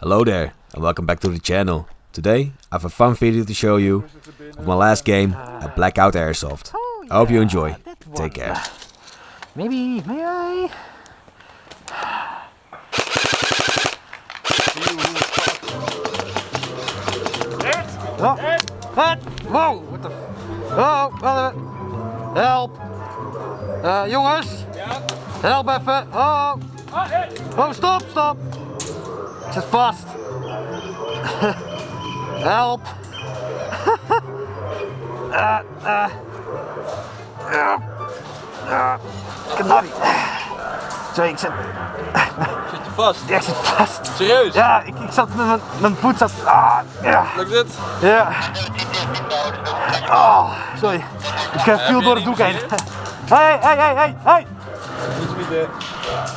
Hello there and welcome back to the channel. Today I have a fun video to show you of my last game at Blackout Airsoft. I hope you enjoy. Take care. Maybe, may I? Oh, what? Wow, what the? Oh, wacht even. Help! Jongens! Help even! Oh! Oh, stop, stop! Ik zit vast! Help! Ik kan het niet. Sorry, ik zit... Zit je vast? Ja, ik zit vast. Serieus? Ja, ik zat met mijn voet zat... ja. Lukt dit? Ja. Oh, sorry. Ik viel door het doek heen. Hey!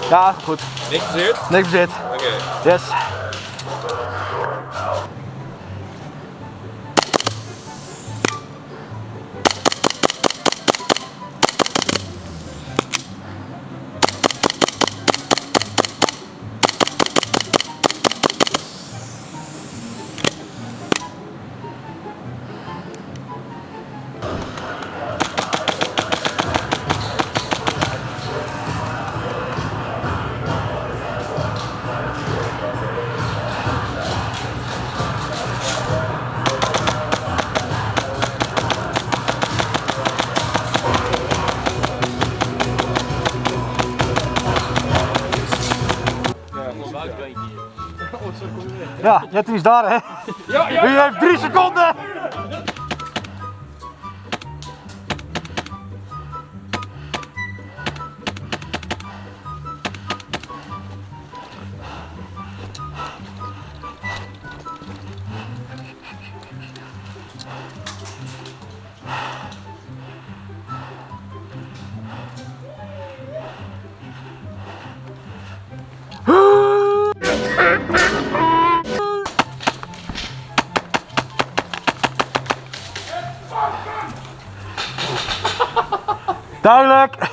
Ja, goed. Niks gezeerd? Niks bezit. Oké. Yes. Ja, Jetty is daar, hè? Ja. U heeft 3 seconden! Duidelijk! Ik ga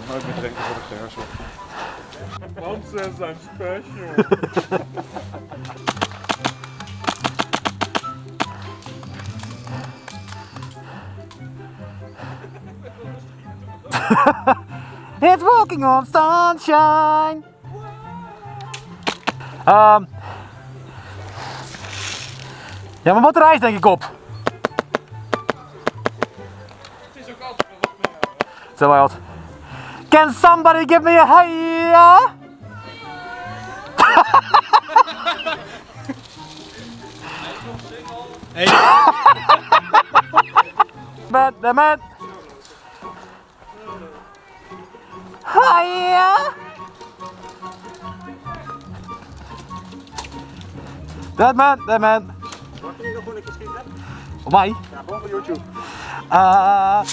nooit meer drinken voor de airsoft. Want ze zijn special. It's walking on sunshine! Ja, mijn batterij is denk ik op. Zo wild. Can somebody give me a hiya? Man. Hiya? That man. Mag je niet nog gewoon een keer schieten? Op mij? Ja, gewoon voor YouTube.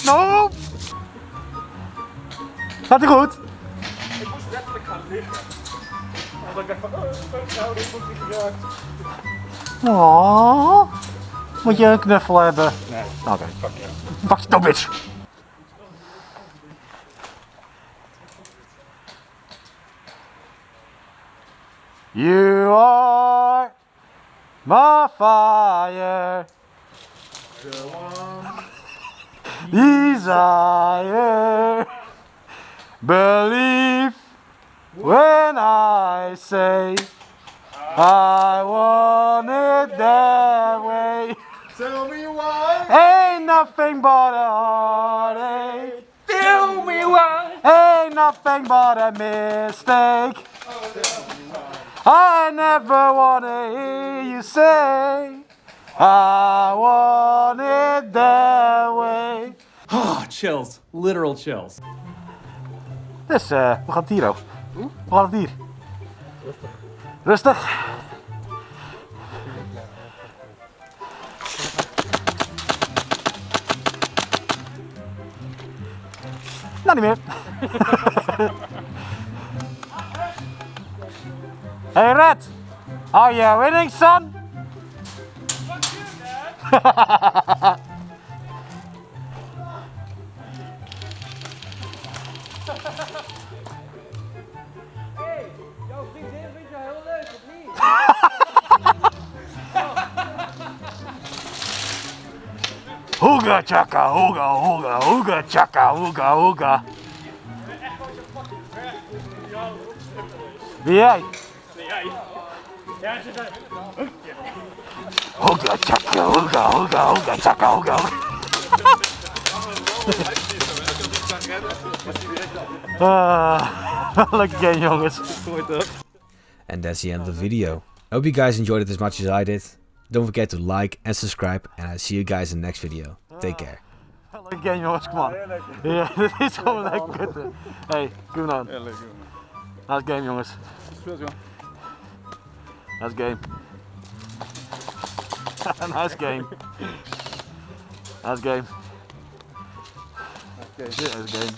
No! Gaat ie goed? Ik moest letterlijk gaan liggen. Want ik dacht van, nou, dit wordt niet geraakt. Oh, moet je een knuffel hebben? Nee. Oké. Fuck ja. Fuck you, bitch! You are my fire, desire, believe when I say I want it that way. Tell me why. Ain't nothing but a heartache. Tell me why. Ain't nothing but a mistake. I never wanna hear you say I want it that way. Oh, chills. Literal chills. Dus, we gaan het hier over. We gaan het hier. Rustig. Nou, niet meer. Hey Red, are you winning, son? Fuck you, Dad. Hey, jouw vriendin vindt je heel leuk. Hoega chaka, hoega, hoega, hoega chaka, hoega, hoega. Wie jij? Hoega chaka, hoega, hoega, hoega chaka, hoega, hoega. Lekker game jongens. And that's the end of the video. I hope you guys enjoyed it as much as I did. Don't forget to like and subscribe, and I'll see you guys in the next video. Take care. Lekker game jongens, kom aan. Ja, dit is gewoon lekker kutten. Hey, kom dan. Ja, leuk jongen. Nice game jongens. Speelt joh. Nice game. Nice game. Nice game. Oké. Nice game.